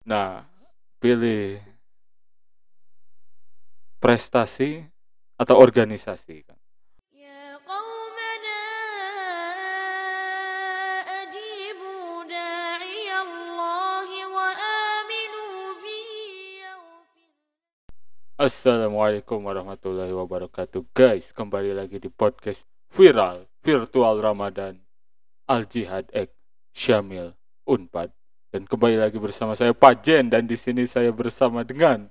Nah, pilih prestasi atau organisasi, Kang? يا قومنا أجيبوا داعي الله وآمنوا به يغفر. Assalamualaikum warahmatullahi wabarakatuh, guys. Kembali lagi di podcast viral virtual Ramadan Al Jihad X Syamil Unpad. Dan kembali lagi bersama saya Pajen, dan di sini saya bersama dengan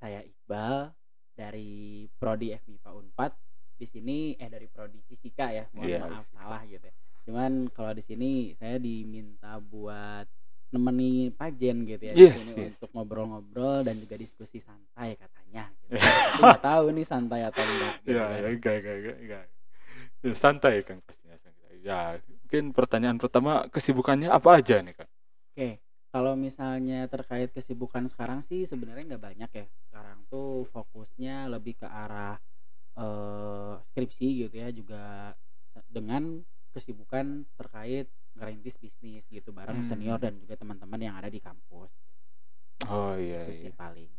Saya Iqbal dari Prodi FMIPA Unpad. Di sini dari Prodi Fisika ya. Mohon maaf salah gitu ya. Cuman kalau di sini saya diminta buat nemeni Pajen gitu ya di sini untuk ngobrol-ngobrol dan juga diskusi santai katanya gitu. Tapi nggak tahu nih santai atau enggak gitu kan. enggak. Ya, santai Kang, pastinya santai. Ya, mungkin pertanyaan pertama, kesibukannya apa aja nih, Kang? Oke, kalau misalnya terkait kesibukan sekarang sih sebenarnya nggak banyak ya. Sekarang tuh fokusnya lebih ke arah skripsi gitu ya, juga dengan kesibukan terkait ngerintis bisnis gitu bareng senior dan juga teman-teman yang ada di kampus. Oh iya, Itu sih iya. paling.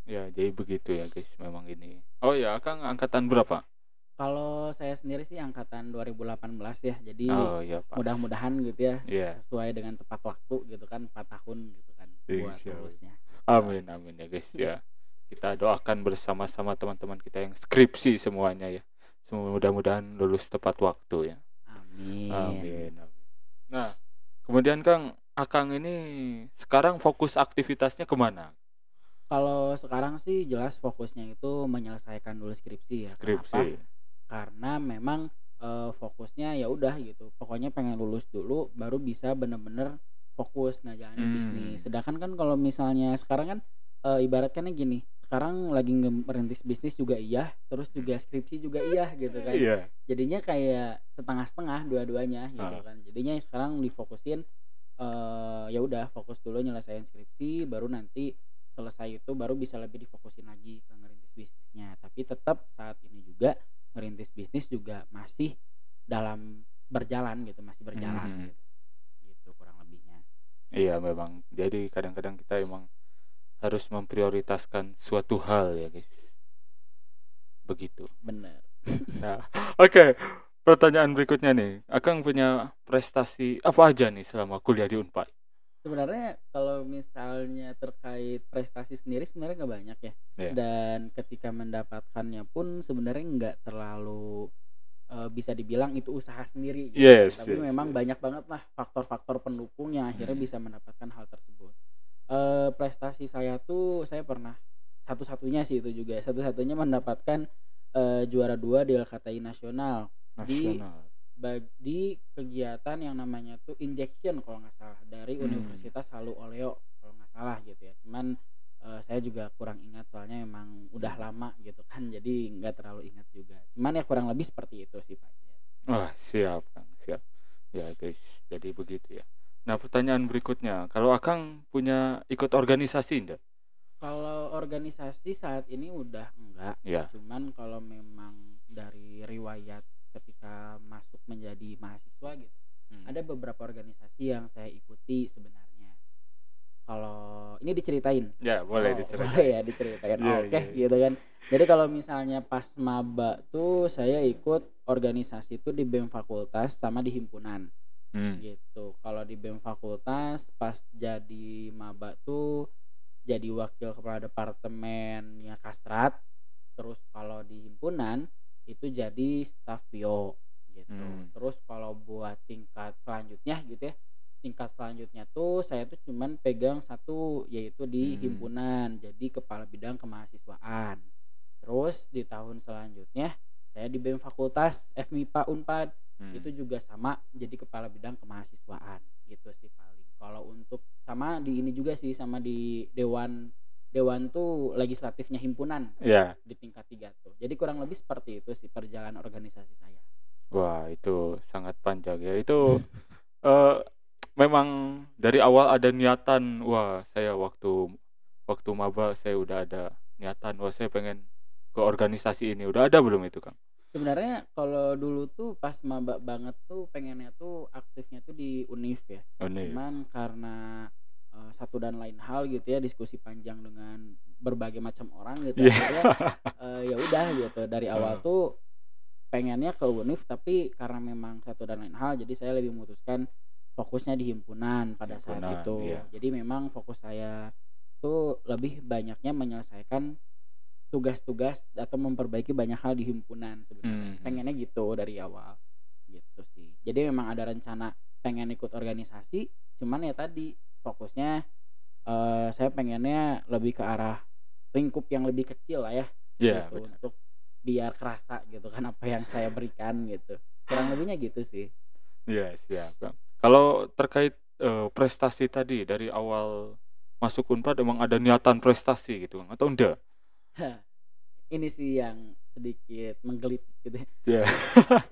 Ya, jadi begitu ya, guys. Memang ini. Oh ya, Kang angkatan berapa? Kalau saya sendiri sih angkatan 2018 ya. Jadi Oh iya, pas. mudah-mudahan gitu ya Iya. sesuai dengan tepat waktu gitu kan, 4 tahun gitu kan buat Insya Allah. lulusnya. Amin, amin ya, guys ya. Kita doakan bersama-sama teman-teman kita yang skripsi semuanya ya. Mudah-mudahan lulus tepat waktu ya. Amin. Amin, amin. Nah, kemudian Akang ini sekarang fokus aktivitasnya kemana? Kalau sekarang sih jelas fokusnya itu menyelesaikan dulu skripsi ya. Kenapa? Skripsi. Karena memang fokusnya ya udah gitu. Pokoknya pengen lulus dulu baru bisa bener-bener fokus ngejalanin bisnis. Sedangkan kan kalau misalnya sekarang kan ibaratkannya gini, sekarang lagi merintis bisnis juga iya, terus juga skripsi juga iya gitu kan. Iya. Jadinya kayak setengah-setengah dua-duanya gitu kan. Jadinya sekarang difokusin ya udah fokus dulu nyelesain skripsi, baru nanti selesai itu baru bisa lebih difokusin lagi ke ngerintis bisnisnya. Tapi tetap saat ini juga ngerintis bisnis juga masih dalam berjalan gitu, masih berjalan gitu. Gitu kurang lebihnya. Iya, memang. Jadi kadang-kadang kita emang harus memprioritaskan suatu hal ya, guys. Begitu. Bener. Nah, oke. Pertanyaan berikutnya nih. Akang punya prestasi apa aja nih selama kuliah di Unpad? Sebenarnya kalau misalnya terkait prestasi sendiri sebenarnya nggak banyak ya. Iya. Dan ketika mendapatkannya pun sebenarnya nggak terlalu bisa dibilang itu usaha sendiri gitu. Yes, Tapi yes, memang yes. banyak banget lah faktor-faktor pendukung yang akhirnya bisa mendapatkan hal tersebut. Prestasi saya tuh saya pernah satu-satunya sih itu juga satu-satunya mendapatkan juara 2 di LKTI nasional Nasional. di kegiatan yang namanya tuh injection kalau nggak salah dari Universitas Halu Oleo kalau nggak salah gitu ya. Cuman saya juga kurang ingat soalnya emang udah lama gitu kan, jadi nggak terlalu ingat juga. Cuman ya kurang lebih seperti itu sih Pak Jet. Wah, siap, Kang, siap. Ya, guys. Jadi begitu ya. Nah, pertanyaan berikutnya, kalau Akang punya ikut organisasi enggak? Kalau organisasi saat ini udah enggak. Ya. Cuman kalau memang dari riwayat ketika masuk menjadi mahasiswa gitu, ada beberapa organisasi yang saya ikuti sebenarnya. Kalau ini diceritain? Ya, boleh Oh, diceritain. boleh ya diceritain. Iya, Oke, iya. gitu kan. Jadi kalau misalnya pas maba tuh saya ikut organisasi tuh di BEM fakultas sama di himpunan. Gitu. Kalau di BEM fakultas pas jadi maba tuh jadi wakil kepala departemennya Kastrat. Terus kalau di himpunan itu jadi staf bio gitu. Terus kalau buat tingkat selanjutnya gitu ya, tingkat selanjutnya tuh saya tuh cuman pegang satu yaitu di himpunan, jadi kepala bidang kemahasiswaan. Terus di tahun selanjutnya saya di BEM fakultas FMIPA Unpad itu juga sama jadi kepala bidang kemahasiswaan gitu sih paling. Kalau untuk sama di ini juga sih sama di dewan tuh legislatifnya himpunan Ya. di tingkat 3 tuh. Jadi kurang lebih seperti itu sih perjalanan organisasi saya. Wah, itu sangat panjang ya. Itu memang dari awal ada niatan. Wah, saya waktu maba saya udah ada niatan. Wah, saya pengen ke organisasi ini. Udah ada belum itu, Kang? Sebenarnya kalau dulu tuh pas maba banget tuh pengennya tuh aktifnya tuh di UNIF ya. Univ. Cuman karena satu dan lain hal gitu ya, diskusi panjang dengan berbagai macam orang gitu. Iya. Akhirnya ya udah gitu, dari awal Heeh. tuh pengennya ke UNIF, tapi karena memang satu dan lain hal jadi saya lebih memutuskan fokusnya di himpunan pada saat Himpunan, itu. iya. Jadi memang fokus saya tuh lebih banyaknya menyelesaikan tugas-tugas atau memperbaiki banyak hal di himpunan sebenarnya. Mhm. Pengennya gitu dari awal gitu sih. Jadi memang ada rencana pengen ikut organisasi, cuman ya tadi fokusnya saya pengennya lebih ke arah lingkup yang lebih kecil lah ya Iya, gitu, benar. untuk biar kerasa gitu kan apa yang saya berikan gitu. Kurang lebihnya gitu sih. Iya, siap, Kang. Kalau terkait, prestasi tadi dari awal masuk Unpad emang ada niatan prestasi gitu, Kang, atau enggak? Ini sih yang sedikit menggelitik gitu ya. Iya.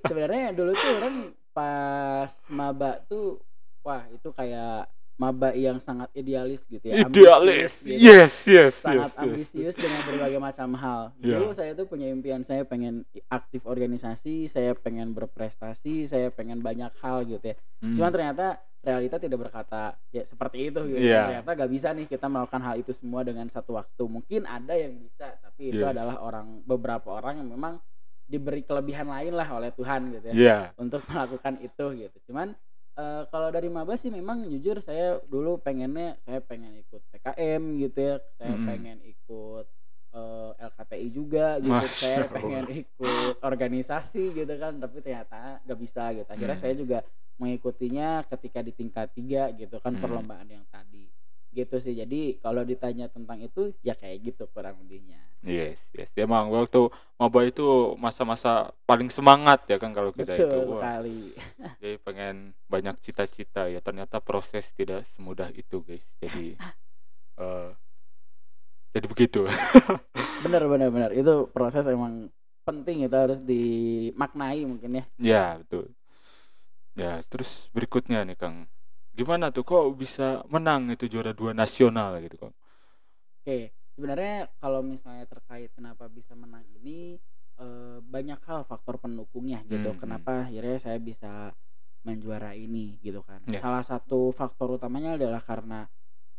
Sebenarnya dulu tuh orang pas maba tuh, wah itu kayak maba yang sangat idealis gitu ya, ambisius Idealis. gitu, Yes, yes, yes, sangat yes. ambisius dengan berbagai macam hal. Dulu Iya. saya tuh punya impian, saya pengen aktif organisasi, saya pengen berprestasi, saya pengen banyak hal gitu ya. Cuman Mmm. ternyata realita tidak berkata ya seperti itu gitu kan. Iya. Ternyata gak bisa nih kita melakukan hal itu semua dengan satu waktu. Mungkin ada yang bisa, tapi itu Yes. adalah beberapa orang yang memang diberi kelebihan lain lah oleh Tuhan gitu ya, Iya. untuk melakukan itu gitu. Cuman kalau dari maba sih memang jujur saya dulu pengennya, saya pengen ikut PKM gitu ya, saya Mhm. pengen ikut LKTI juga gitu, saya Masya pengen Allah. ikut organisasi gitu kan, tapi ternyata gak bisa gitu. Akhirnya saya Mhm. juga mengikutinya ketika di tingkat 3 gitu kan, Mhm. perlombaan yang tadi gitu sih. Jadi kalau ditanya tentang itu ya kayak gitu kurang lebihnya. Yes, yes. Emang waktu maba itu masa-masa paling semangat ya kan kalau kita itu. Betul Wah, sekali. jadi pengen banyak cita-cita ya. Ternyata proses tidak semudah itu, guys. Jadi jadi begitu. Bener bener bener, itu proses emang penting, itu harus dimaknai mungkin ya. Ya, betul. Ya, terus berikutnya nih, Kang. Gimana tuh kok bisa menang itu juara 2 nasional gitu, Kang? Oke, sebenarnya kalau misalnya terkait kenapa bisa menang ini, banyak hal faktor pendukungnya gitu, Mhm. kenapa akhirnya saya bisa menjuara ini gitu kan. Ya. Salah satu faktor utamanya adalah karena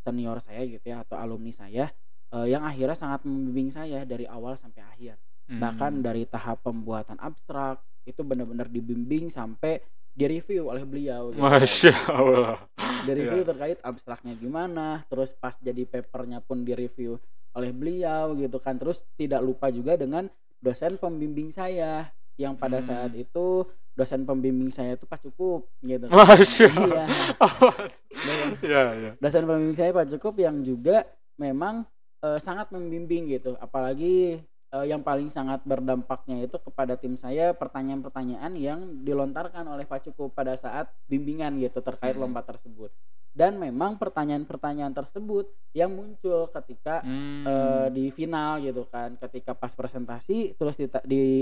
senior saya gitu ya, atau alumni saya, yang akhirnya sangat membimbing saya dari awal sampai akhir. Bahkan Mmm. dari tahap pembuatan abstrak, itu benar-benar dibimbing sampai direview oleh beliau gitu kan. Masya Allah. Direview Ya. terkait abstraknya gimana, terus pas jadi papernya pun direview oleh beliau gitu kan. Terus tidak lupa juga dengan dosen pembimbing saya, yang pada saat Mmm. itu dosen pembimbing saya itu Pak Cukup gitu kan. Masya Iya, Allah. dosen Ya, ya. dosen pembimbing saya Pak Cukup yang juga memang sangat membimbing gitu. Apalagi yang paling sangat berdampaknya itu kepada tim saya, pertanyaan-pertanyaan yang dilontarkan oleh Pak Cukup pada saat bimbingan gitu terkait Mhm. lomba tersebut. Dan memang pertanyaan-pertanyaan tersebut yang muncul ketika Mmm. di final gitu kan, ketika pas presentasi terus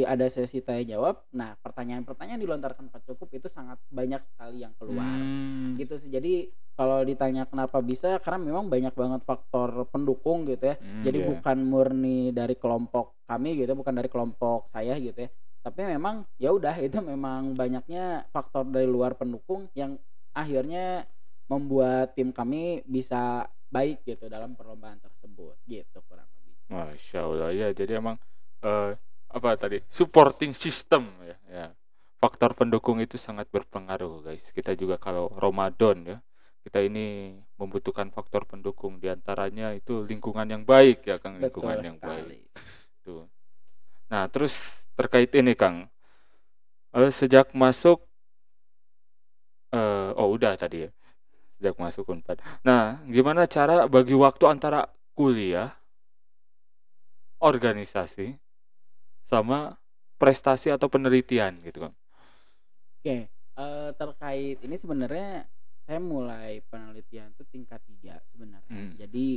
ada sesi tanya jawab. Nah, pertanyaan-pertanyaan dilontarkan Pak Cukup itu sangat banyak sekali yang keluar. Mmm. Gitu sih. Jadi kalau ditanya kenapa bisa, karena memang banyak banget faktor pendukung gitu ya. Jadi Iya. bukan murni dari kelompok kami gitu, bukan dari kelompok saya gitu ya. Tapi memang ya udah itu memang banyaknya faktor dari luar pendukung yang akhirnya membuat tim kami bisa baik gitu dalam perlombaan tersebut gitu kurang lebih. Masya Allah. Ya, jadi emang, apa tadi, supporting system ya, ya. Faktor pendukung itu sangat berpengaruh, guys. Kita juga kalau Ramadan ya, kita ini membutuhkan faktor pendukung. Di antaranya itu lingkungan yang baik ya, Kang, lingkungan Betul yang baik. sekali. Tuh. Nah, terus terkait ini, Kang, sejak masuk, oh udah tadi ya, sejak masuk Unpad. Nah, gimana cara bagi waktu antara kuliah, organisasi, sama prestasi atau penelitian gitu, Kang? Oke, terkait ini sebenarnya saya mulai penelitian tuh tingkat 3 sebenarnya. Mhm. Jadi,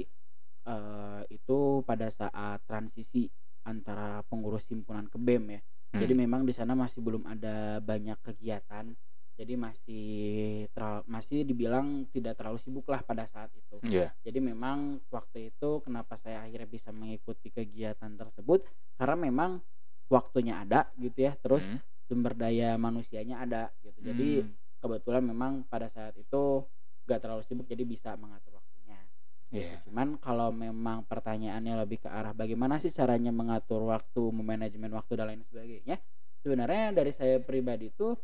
itu pada saat transisi antara pengurus himpunan ke BEM ya. Jadi Mhm. memang di sana masih belum ada banyak kegiatan. Jadi masih dibilang tidak terlalu sibuk lah pada saat itu. Iya. Jadi memang waktu itu kenapa saya akhirnya bisa mengikuti kegiatan tersebut, karena memang waktunya ada gitu ya, terus Mhm. sumber daya manusianya ada gitu. Jadi Mmm. kebetulan memang pada saat itu gak terlalu sibuk, jadi bisa mengatur waktunya Iya. Cuman kalau memang pertanyaannya lebih ke arah bagaimana sih caranya mengatur waktu, memanajemen waktu dan lain sebagainya. Sebenarnya dari saya pribadi tuh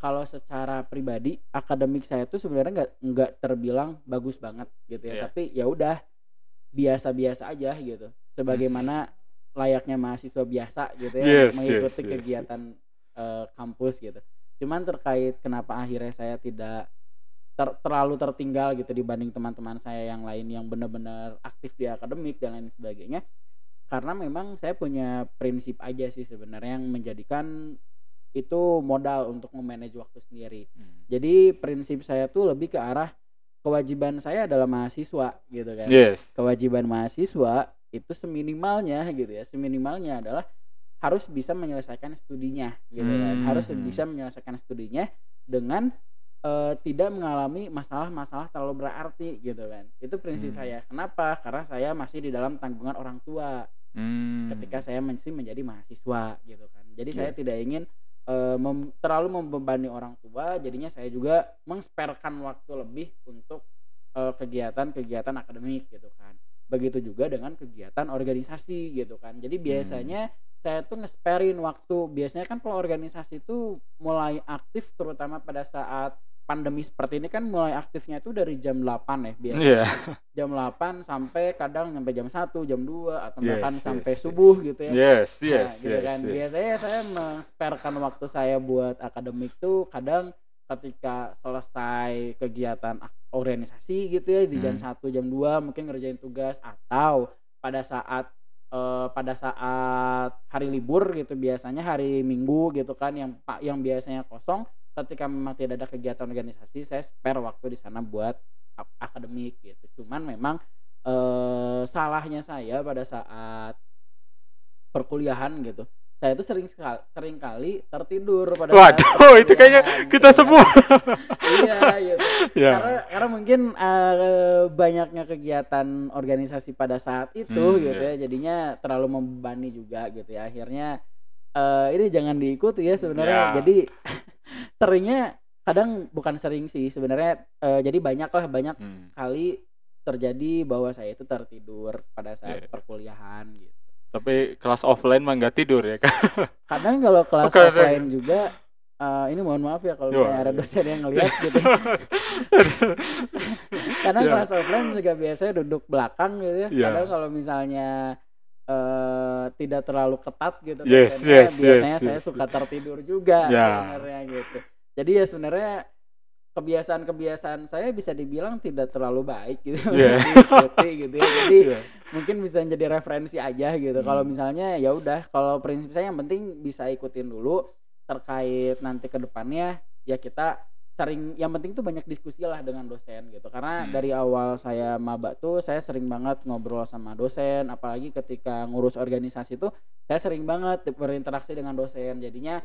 kalau secara pribadi akademik saya tuh sebenarnya nggak terbilang bagus banget gitu ya. Iya. Tapi ya udah biasa-biasa aja gitu. Sebagaimana layaknya mahasiswa biasa gitu ya Yes, yes, mengikuti yes, kegiatan kampus gitu. Cuman terkait kenapa akhirnya saya tidak terlalu tertinggal gitu dibanding teman-teman saya yang lain yang benar-benar aktif di akademik dan lain sebagainya. Karena memang saya punya prinsip aja sih sebenarnya yang menjadikan itu modal untuk memanage waktu sendiri. Jadi prinsip saya tuh lebih ke arah kewajiban saya adalah mahasiswa gitu kan. Yes. Kewajiban mahasiswa itu seminimalnya gitu ya. Seminimalnya adalah harus bisa menyelesaikan studinya gitu kan. Harus bisa menyelesaikan studinya dengan tidak mengalami masalah-masalah terlalu berarti gitu kan. Itu prinsip saya. Kenapa? Karena saya masih di dalam tanggungan orang tua ketika saya masih menjadi mahasiswa gitu kan. Jadi saya tidak ingin terlalu membebani orang tua, jadinya saya juga mengsperkan waktu lebih untuk kegiatan-kegiatan akademik gitu kan. Begitu juga dengan kegiatan organisasi gitu kan. Jadi biasanya saya tuh ngesperin waktu. Biasanya kan kalau organisasi itu mulai aktif terutama pada saat pandemi seperti ini kan mulai aktifnya itu dari jam 8 ya biasanya. Iya. Jam 8 sampai kadang sampai jam 1, jam 2 atau Yes, bahkan yes, sampai yes. subuh gitu ya. Yes, Nah, yes, gitu yes, kan. yes. Biasanya saya mensperkan waktu saya buat akademik tuh kadang ketika selesai kegiatan organisasi gitu ya di jam 1, jam 2 mungkin ngerjain tugas atau pada saat hari libur gitu biasanya hari Minggu gitu kan yang biasanya kosong ketika memang tidak ada kegiatan organisasi saya spare waktu di sana buat akademik gitu. Cuman memang salahnya saya pada saat perkuliahan gitu. Saya itu sering kali tertidur pada saat Waduh, itu kayaknya perkuliahan kita gitu kan. semua. Iya gitu. Ya. Karena mungkin banyaknya kegiatan organisasi pada saat itu gitu ya, jadinya terlalu membebani juga gitu ya. Akhirnya ini jangan diikuti ya sebenarnya. Ya. Jadi seringnya kadang bukan sering sih sebenarnya. Jadi banyak kali terjadi bahwa saya itu tertidur pada saat perkuliahan gitu. Tapi kelas offline mah nggak tidur ya kan? Kadang kalau kelas Kadang. offline juga ini mohon maaf ya kalau misalnya ada dosen yang ngeliat gitu. Karena kelas offline juga biasanya duduk belakang gitu ya. Kadang kalau misalnya tidak terlalu ketat gitu dosennya, biasanya saya suka tertidur juga sebenarnya gitu. Jadi ya sebenarnya kebiasaan saya bisa dibilang tidak terlalu baik gitu diikuti gitu ya. Jadi mungkin bisa jadi referensi aja gitu. Kalau misalnya ya udah, kalau prinsip saya yang penting bisa ikutin dulu terkait nanti ke depannya ya kita yang penting tuh banyak diskusi lah dengan dosen gitu. Karena dari awal saya maba tuh saya sering banget ngobrol sama dosen, apalagi ketika ngurus organisasi tuh saya sering banget berinteraksi dengan dosen. Jadinya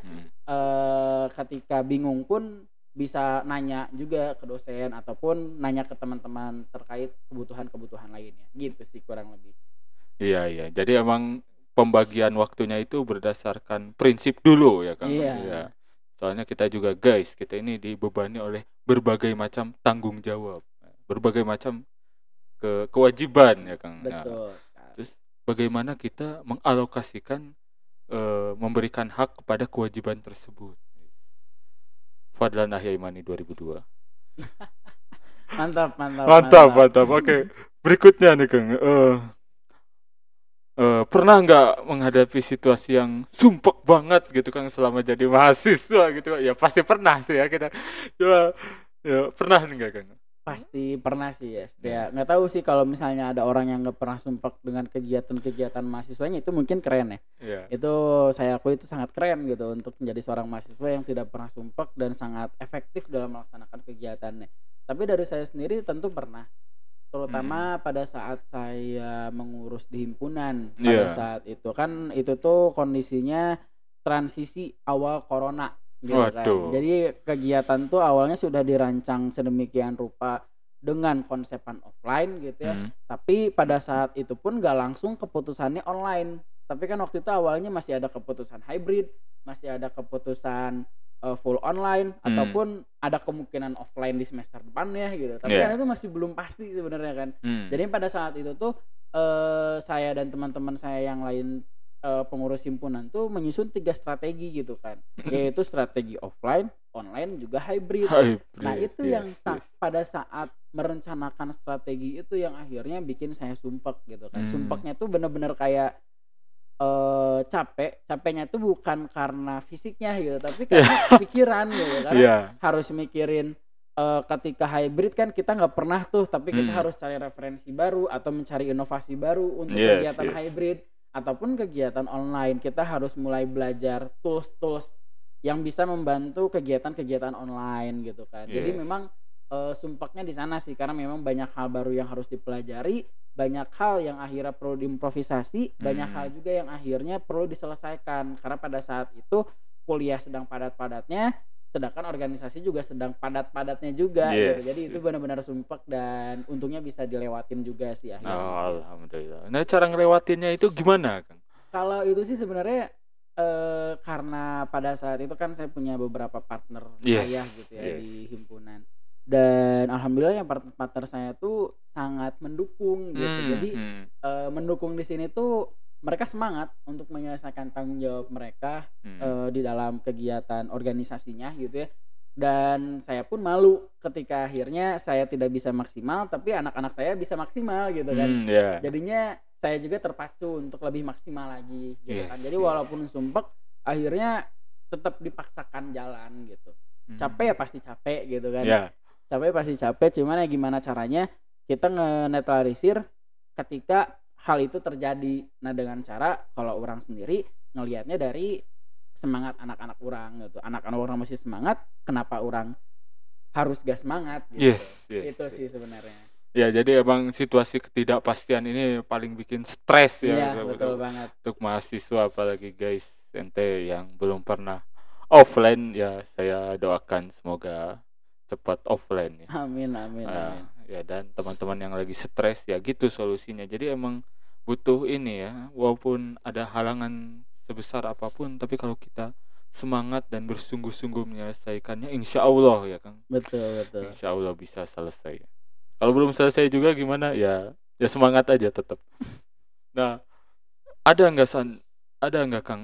ketika bingung pun bisa nanya juga ke dosen ataupun nanya ke teman-teman terkait kebutuhan-kebutuhan lainnya gitu sih kurang lebih. Iya. Jadi emang pembagian waktunya itu berdasarkan prinsip dulu ya Kang. Iya. Soalnya kita juga guys, kita ini dibebani oleh berbagai macam tanggung jawab, berbagai macam kewajiban ya Kang. Betul. Terus bagaimana kita mengalokasikan memberikan hak kepada kewajiban tersebut. Fadlan Ahya Imani 2002. Mantap. Oke. Berikutnya nih Kang. Pernah nggak menghadapi situasi yang sumpek banget gitu Kang selama jadi mahasiswa gitu? Ya pasti pernah sih ya kita. Coba ya pernah nggak Kang? Pasti pernah sih ya. Nggak tahu sih kalau misalnya ada orang yang nggak pernah sumpek dengan kegiatan-kegiatan mahasiswanya itu mungkin keren ya. Itu saya akui itu sangat keren gitu untuk menjadi seorang mahasiswa yang tidak pernah sumpek dan sangat efektif dalam melaksanakan kegiatannya. Tapi dari saya sendiri tentu pernah, terutama pada saat saya mengurus di himpunan pada saat itu kan itu tuh kondisinya transisi awal corona. Gitu kan. Jadi kegiatan tuh awalnya sudah dirancang sedemikian rupa dengan konsepan offline gitu ya. Tapi pada saat itu pun gak langsung keputusannya online. Tapi kan waktu itu awalnya masih ada keputusan hybrid, masih ada keputusan full online Hmm. ataupun ada kemungkinan offline di semester depannya gitu. Tapi Iya. kan itu masih belum pasti sebenarnya kan. Hmm. Jadi pada saat itu tuh saya dan teman-teman saya yang lain pengurus himpunan tuh menyusun 3 strategi gitu kan. Yaitu strategi offline, online juga hybrid. Nah, Hybrid, itu yang yes, yes. pada saat merencanakan strategi itu yang akhirnya bikin saya sumpek gitu kan. Hmm. Sumpeknya tuh bener-bener kayak capeknya tuh bukan karena fisiknya gitu, tapi karena pikiran gitu. Karena Iya. harus mikirin ketika hybrid kan kita nggak pernah tuh, tapi kita Hmm. harus cari referensi baru atau mencari inovasi baru untuk Yes, kegiatan yes. hybrid ataupun kegiatan online. Kita harus mulai belajar tools-tools yang bisa membantu kegiatan-kegiatan online gitu kan. Jadi Yes. memang sumpeknya di sana sih, karena memang banyak hal baru yang harus dipelajari, banyak hal yang akhirnya perlu diimprovisasi, banyak hal juga yang akhirnya perlu diselesaikan karena pada saat itu kuliah sedang padat-padatnya, sedangkan organisasi juga sedang padat-padatnya juga gitu. Yes, Jadi itu yes. benar-benar sumpek dan untungnya bisa dilewatin juga sih Oh, akhirnya gitu. alhamdulillah. Nah, cara ngelewatinnya itu gimana, Kang? Kalau itu sih sebenarnya karena pada saat itu kan saya punya beberapa partner Yes, saya gitu ya yes. di himpunan. Dan alhamdulillah yang partner saya tuh sangat mendukung gitu. Jadi mendukung di sini tuh mereka semangat untuk menyelesaikan tanggung jawab mereka di dalam kegiatan organisasinya gitu ya. Dan saya pun malu ketika akhirnya saya tidak bisa maksimal, tapi anak-anak saya bisa maksimal gitu kan. Ya. Jadinya saya juga terpacu untuk lebih maksimal lagi gitu Yes, kan. Jadi yes. walaupun sumpek, akhirnya tetap dipaksakan jalan gitu. Capek ya pasti capek gitu kan. Ya. Capek pasti capek, cuman ya gimana caranya kita ngenetralisir ketika hal itu terjadi. Nah, dengan cara kalau orang sendiri ngelihatnya dari semangat anak-anak orang gitu. Anak-anak orang masih semangat, kenapa orang harus gak semangat gitu. Yes, yes, Itu yes. sih sebenarnya. Ya, jadi emang situasi ketidakpastian ini paling bikin stres ya. Iya, betul banget. Untuk mahasiswa apalagi guys, ente yang belum pernah offline ya, saya doakan semoga cepat offline ya. Amin, amin, amin. Ya, dan teman-teman yang lagi stres ya gitu solusinya. Jadi emang butuh ini ya, walaupun ada halangan sebesar apapun, tapi kalau kita semangat dan bersungguh-sungguh menyelesaikannya, insya Allah ya Kang, Betul, betul. insya Allah bisa selesai. Kalau belum selesai juga gimana ya semangat aja tetap. Nah, ada nggak Kang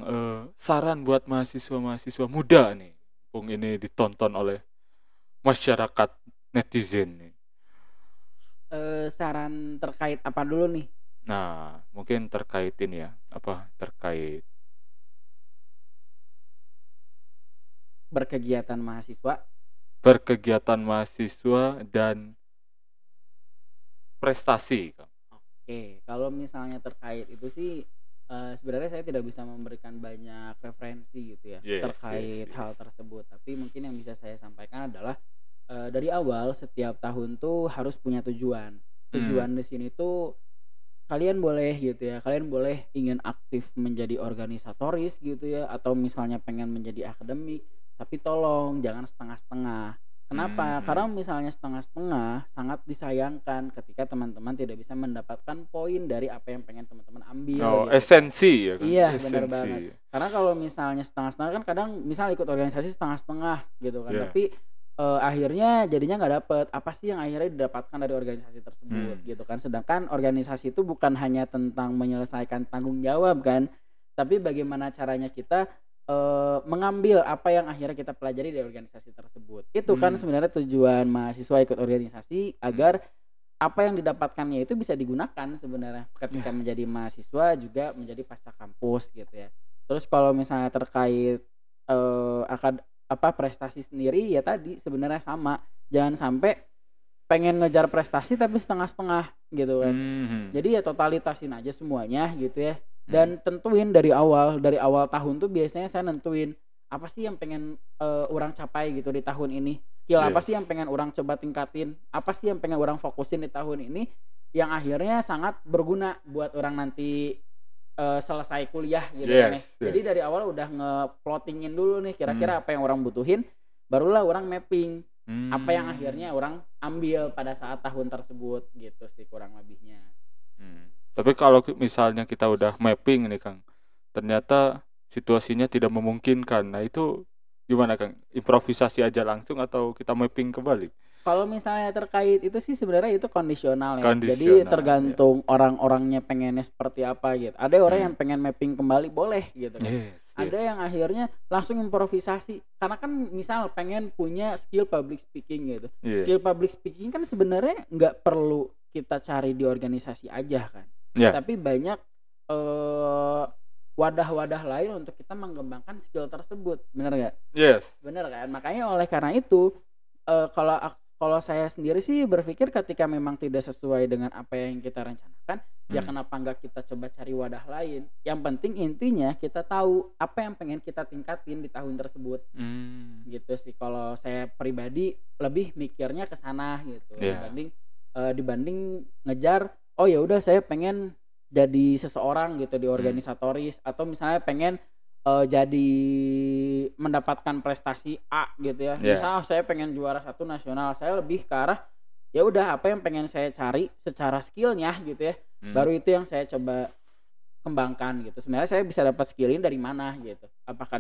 saran buat mahasiswa muda nih, Bung, ini ditonton oleh masyarakat netizen nih. Saran terkait apa dulu nih? Nah, mungkin terkait ini ya, terkait berkegiatan mahasiswa dan prestasi, Kang. Oke, kalau misalnya terkait itu sih sebenarnya saya tidak bisa memberikan banyak referensi gitu ya terkait hal tersebut. Tapi mungkin yang bisa saya sampaikan adalah dari awal setiap tahun tuh harus punya tujuan. Tujuan di sini tuh kalian boleh gitu ya, kalian boleh ingin aktif menjadi organisatoris gitu ya, atau misalnya pengen menjadi akademik, tapi tolong jangan setengah-setengah. Kenapa? Karena misalnya setengah-setengah sangat disayangkan ketika teman-teman tidak bisa mendapatkan poin dari apa yang pengen teman-teman ambil. Oh, gitu. esensi ya kan? Iya, benar banget. Karena kalau misalnya setengah-setengah kan kadang misal ikut organisasi setengah-setengah gitu kan, tapi akhirnya jadinya nggak dapet apa sih yang akhirnya didapatkan dari organisasi tersebut gitu kan. Sedangkan organisasi itu bukan hanya tentang menyelesaikan tanggung jawab kan, tapi bagaimana caranya kita mengambil apa yang akhirnya kita pelajari dari organisasi tersebut. Itu kan sebenarnya tujuan mahasiswa ikut organisasi agar apa yang didapatkannya itu bisa digunakan sebenarnya ketika menjadi mahasiswa juga menjadi pasca kampus gitu ya. Terus kalau misalnya terkait prestasi sendiri ya tadi sebenarnya sama, jangan sampai pengen ngejar prestasi tapi setengah-setengah gitu kan. Jadi ya totalitasin aja semuanya gitu ya. Dan tentuin dari awal tahun tuh biasanya saya nentuin apa sih yang pengen orang capai gitu di tahun ini, skill apa sih yang pengen orang coba tingkatin, apa sih yang pengen orang fokusin di tahun ini yang akhirnya sangat berguna buat orang nanti selesai kuliah gitu kan ya. Jadi dari awal udah nge-plottingin dulu nih kira-kira apa yang orang butuhin, barulah orang mapping apa yang akhirnya orang ambil pada saat tahun tersebut gitu sih kurang lebihnya. Tapi kalau misalnya kita udah mapping nih Kang, ternyata situasinya tidak memungkinkan, nah itu gimana Kang? Improvisasi aja langsung atau kita mapping kembali? Kalau misalnya terkait itu sih sebenarnya itu kondisional ya. Jadi Kondisional, ya. tergantung orang-orangnya pengennya seperti apa gitu. Ada orang yang Hmm. pengen mapping kembali boleh gitu kan. Yes, Ada yes. yang akhirnya langsung improvisasi karena kan misal pengen punya skill public speaking gitu. Iya. Skill public speaking kan sebenarnya nggak perlu kita cari di organisasi aja kan. Ya. Tapi banyak wadah-wadah lain untuk kita mengembangkan skill tersebut. Bener nggak? Yes. Bener kan? Makanya oleh karena itu kalau saya sendiri sih berpikir ketika memang tidak sesuai dengan apa yang kita rencanakan, ya kenapa nggak kita coba cari wadah lain. Yang penting intinya kita tahu apa yang pengen kita tingkatin di tahun tersebut. Gitu sih kalau saya pribadi lebih mikirnya ke sana gitu. Yeah. Dibanding ngejar oh ya udah saya pengen jadi seseorang gitu di organisatoris atau misalnya pengen jadi mendapatkan prestasi A gitu ya. Yeah. Misal saya pengen juara 1 nasional, saya lebih ke arah ya udah apa yang pengen saya cari secara skillnya gitu ya. Baru itu yang saya coba kembangkan gitu. Sebenarnya saya bisa dapat skill ini dari mana gitu. Apakah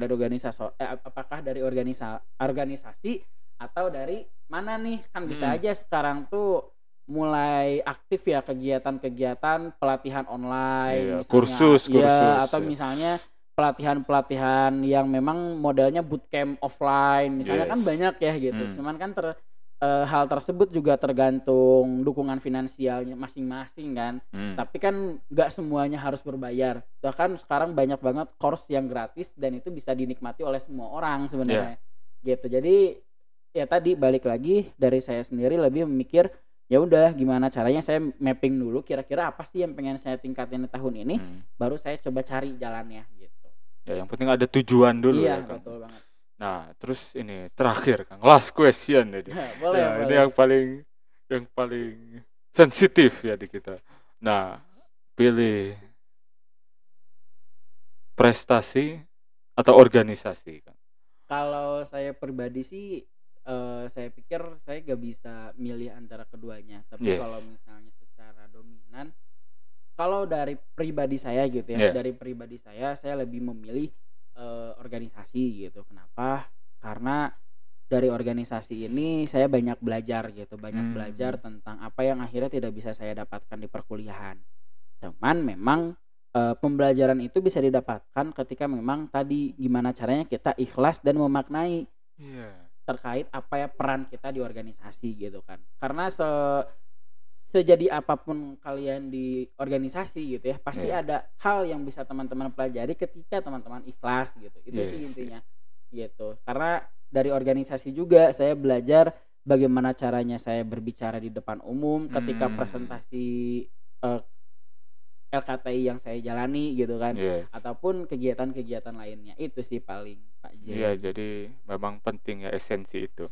dari organisasi atau dari mana nih? Kan bisa aja sekarang tuh mulai aktif ya kegiatan-kegiatan pelatihan online, Iya, misalnya, kursus atau misalnya pelatihan yang memang modelnya bootcamp offline, misalnya kan banyak ya gitu. Cuman kan hal tersebut juga tergantung dukungan finansialnya masing-masing kan. Tapi kan nggak semuanya harus berbayar. Bahkan sekarang banyak banget course yang gratis dan itu bisa dinikmati oleh semua orang sebenarnya. Gitu. Jadi ya tadi balik lagi dari saya sendiri lebih memikir ya udah gimana caranya saya mapping dulu kira-kira apa sih yang pengen saya tingkatin di tahun ini, baru saya coba cari jalannya gitu. Ya yang penting ada tujuan dulu iya, ya Kang. Betul banget. Nah terus ini terakhir Kang, last question jadi. boleh. Ini yang paling sensitif ya di kita. Nah pilih prestasi atau organisasi Kang? Kalau saya pribadi sih saya pikir saya gak bisa milih antara keduanya. Tapi kalau misalnya secara dominan, kalau dari pribadi saya gitu ya, dari pribadi saya lebih memilih organisasi gitu. Kenapa? Karena dari organisasi ini saya banyak belajar gitu, belajar tentang apa yang akhirnya tidak bisa saya dapatkan di perkuliahan. Cuman memang pembelajaran itu bisa didapatkan ketika memang tadi gimana caranya kita ikhlas dan memaknai terkait apa ya peran kita di organisasi gitu kan. Karena sejadi apapun kalian di organisasi gitu ya, pasti ada hal yang bisa teman-teman pelajari ketika teman-teman ikhlas gitu. Itu sih intinya gitu. Karena dari organisasi juga saya belajar bagaimana caranya saya berbicara di depan umum ketika presentasi LKTI yang saya jalani gitu kan, ataupun kegiatan-kegiatan lainnya. Itu sih paling Pak J. Iya, jadi memang penting ya esensi itu.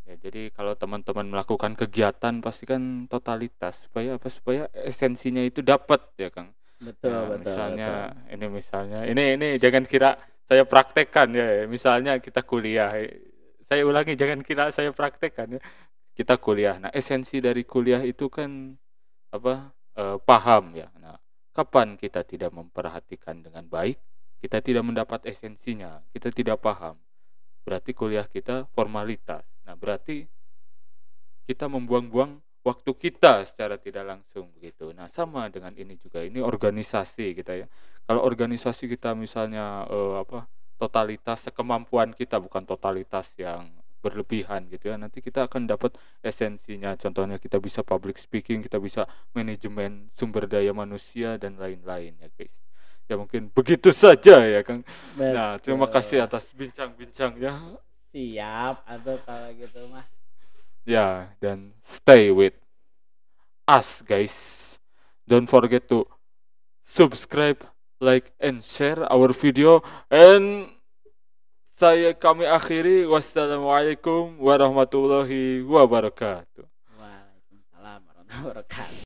Ya, jadi kalau teman-teman melakukan kegiatan pasti kan totalitas supaya esensinya itu dapat ya Kang. Betul. Misalnya ini jangan kira saya praktekkan ya. Misalnya kita kuliah. Saya ulangi, jangan kira saya praktekkan ya. Kita kuliah. Nah, esensi dari kuliah itu kan paham ya. Nah, kapan kita tidak memperhatikan dengan baik, kita tidak mendapat esensinya, kita tidak paham. Berarti kuliah kita formalitas. Nah, berarti kita membuang-buang waktu kita secara tidak langsung begitu. Nah, sama dengan ini juga. Ini organisasi kita ya. Kalau organisasi kita misalnya totalitas sekemampuan kita, bukan totalitas yang berlebihan gitu ya. Nanti kita akan dapat esensinya. Contohnya kita bisa public speaking, kita bisa manajemen sumber daya manusia dan lain-lain ya, guys. Ya mungkin begitu saja ya Kang. Betul. Nah, terima kasih atas bincang-bincangnya. Siap atau kalau gitu mah. Ya, dan stay with us guys. Don't forget to subscribe, like and share our video, and kami akhiri. Wassalamualaikum warahmatullahi wabarakatuh. Waalaikumsalam warahmatullahi wabarakatuh.